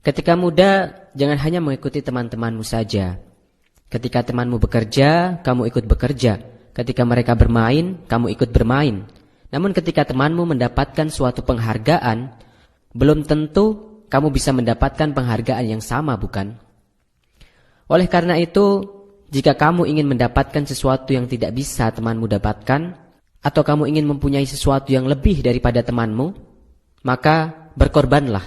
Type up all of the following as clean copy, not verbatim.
Ketika muda, jangan hanya mengikuti teman-temanmu saja. Ketika temanmu bekerja, kamu ikut bekerja. Ketika mereka bermain, kamu ikut bermain. Namun ketika temanmu mendapatkan suatu penghargaan, belum tentu kamu bisa mendapatkan penghargaan yang sama, bukan? Oleh karena itu, jika kamu ingin mendapatkan sesuatu yang tidak bisa temanmu dapatkan, atau kamu ingin mempunyai sesuatu yang lebih daripada temanmu, maka berkorbanlah.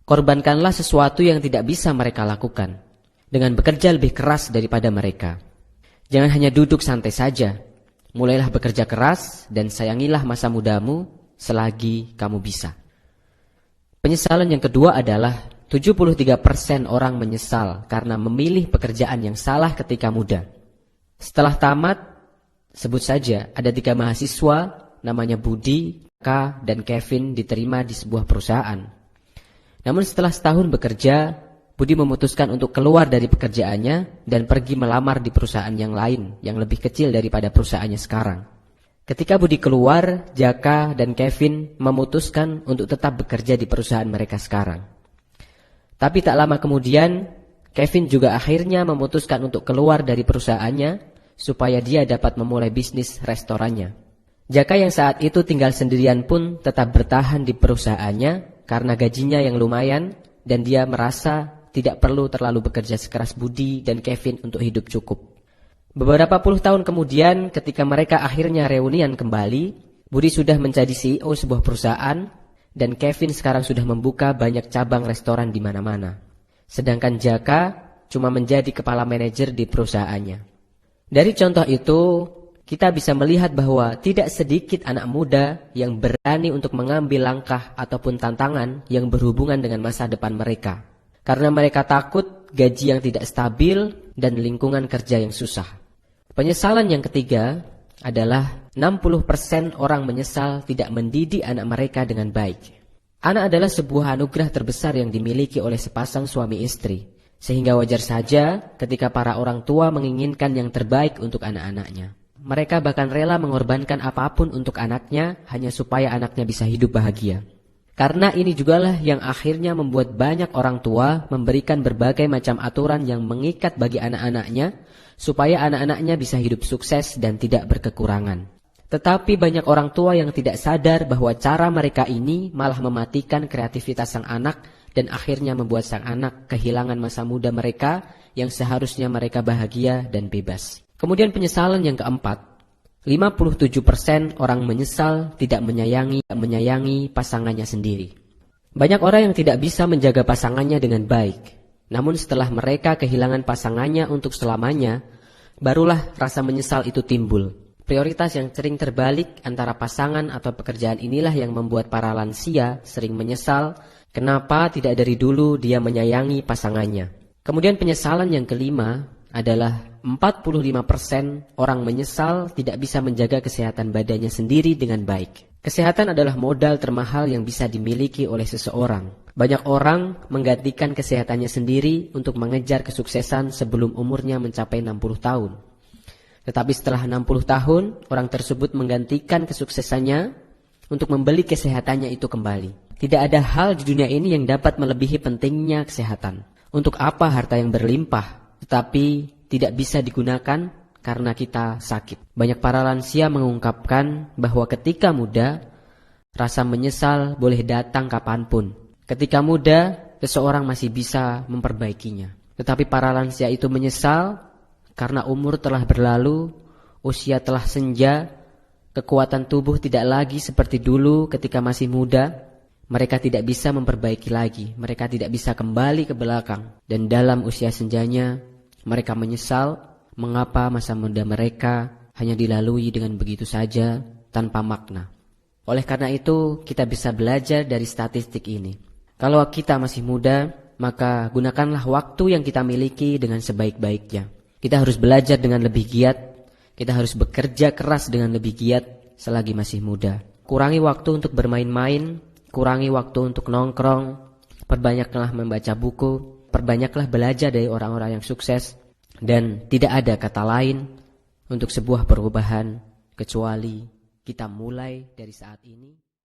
Korbankanlah sesuatu yang tidak bisa mereka lakukan, dengan bekerja lebih keras daripada mereka. Jangan hanya duduk santai saja. Mulailah bekerja keras dan sayangilah masa mudamu selagi kamu bisa. Penyesalan yang kedua adalah 73% orang menyesal karena memilih pekerjaan yang salah ketika muda. Setelah tamat, sebut saja ada 3 mahasiswa namanya Budi, K, dan Kevin diterima di sebuah perusahaan. Namun setelah setahun bekerja, Budi memutuskan untuk keluar dari pekerjaannya dan pergi melamar di perusahaan yang lain yang lebih kecil daripada perusahaannya sekarang. Ketika Budi keluar, Jaka dan Kevin memutuskan untuk tetap bekerja di perusahaan mereka sekarang. Tapi tak lama kemudian, Kevin juga akhirnya memutuskan untuk keluar dari perusahaannya supaya dia dapat memulai bisnis restorannya. Jaka yang saat itu tinggal sendirian pun tetap bertahan di perusahaannya karena gajinya yang lumayan dan dia merasa tidak perlu terlalu bekerja sekeras Budi dan Kevin untuk hidup cukup. Beberapa puluh tahun kemudian ketika mereka akhirnya reunian kembali, Budi sudah menjadi CEO sebuah perusahaan dan Kevin sekarang sudah membuka banyak cabang restoran di mana-mana. Sedangkan Jaka cuma menjadi kepala manajer di perusahaannya. Dari contoh itu, kita bisa melihat bahwa tidak sedikit anak muda yang berani untuk mengambil langkah ataupun tantangan yang berhubungan dengan masa depan mereka. Karena mereka takut gaji yang tidak stabil dan lingkungan kerja yang susah. Penyesalan yang ketiga adalah 60% orang menyesal tidak mendidik anak mereka dengan baik. Anak adalah sebuah anugerah terbesar yang dimiliki oleh sepasang suami istri. Sehingga wajar saja ketika para orang tua menginginkan yang terbaik untuk anak-anaknya. Mereka bahkan rela mengorbankan apapun untuk anaknya hanya supaya anaknya bisa hidup bahagia. Karena ini jugalah yang akhirnya membuat banyak orang tua memberikan berbagai macam aturan yang mengikat bagi anak-anaknya supaya anak-anaknya bisa hidup sukses dan tidak berkekurangan. Tetapi banyak orang tua yang tidak sadar bahwa cara mereka ini malah mematikan kreativitas sang anak dan akhirnya membuat sang anak kehilangan masa muda mereka yang seharusnya mereka bahagia dan bebas. Kemudian penyesalan yang keempat, 57% orang menyesal tidak menyayangi pasangannya sendiri. Banyak orang yang tidak bisa menjaga pasangannya dengan baik. Namun setelah mereka kehilangan pasangannya untuk selamanya, barulah rasa menyesal itu timbul. Prioritas yang sering terbalik antara pasangan atau pekerjaan inilah yang membuat para lansia sering menyesal kenapa tidak dari dulu dia menyayangi pasangannya. Kemudian penyesalan yang kelima adalah 45% orang menyesal tidak bisa menjaga kesehatan badannya sendiri dengan baik. Kesehatan adalah modal termahal yang bisa dimiliki oleh seseorang. Banyak orang menggantikan kesehatannya sendiri untuk mengejar kesuksesan sebelum umurnya mencapai 60 tahun. Tetapi setelah 60 tahun, orang tersebut menggantikan kesuksesannya untuk membeli kesehatannya itu kembali. Tidak ada hal di dunia ini yang dapat melebihi pentingnya kesehatan. Untuk apa harta yang berlimpah, tetapi tidak bisa digunakan karena kita sakit. Banyak para lansia mengungkapkan bahwa ketika muda, rasa menyesal boleh datang kapanpun. Ketika muda, seseorang masih bisa memperbaikinya. Tetapi para lansia itu menyesal karena umur telah berlalu, usia telah senja, kekuatan tubuh tidak lagi seperti dulu ketika masih muda. Mereka tidak bisa memperbaiki lagi, mereka tidak bisa kembali ke belakang. Dan dalam usia senjanya, mereka menyesal mengapa masa muda mereka hanya dilalui dengan begitu saja tanpa makna. Oleh karena itu, kita bisa belajar dari statistik ini. Kalau kita masih muda, maka gunakanlah waktu yang kita miliki dengan sebaik-baiknya. Kita harus belajar dengan lebih giat, kita harus bekerja keras dengan lebih giat selagi masih muda. Kurangi waktu untuk bermain-main, kurangi waktu untuk nongkrong, perbanyaklah membaca buku, perbanyaklah belajar dari orang-orang yang sukses, dan tidak ada kata lain untuk sebuah perubahan kecuali kita mulai dari saat ini.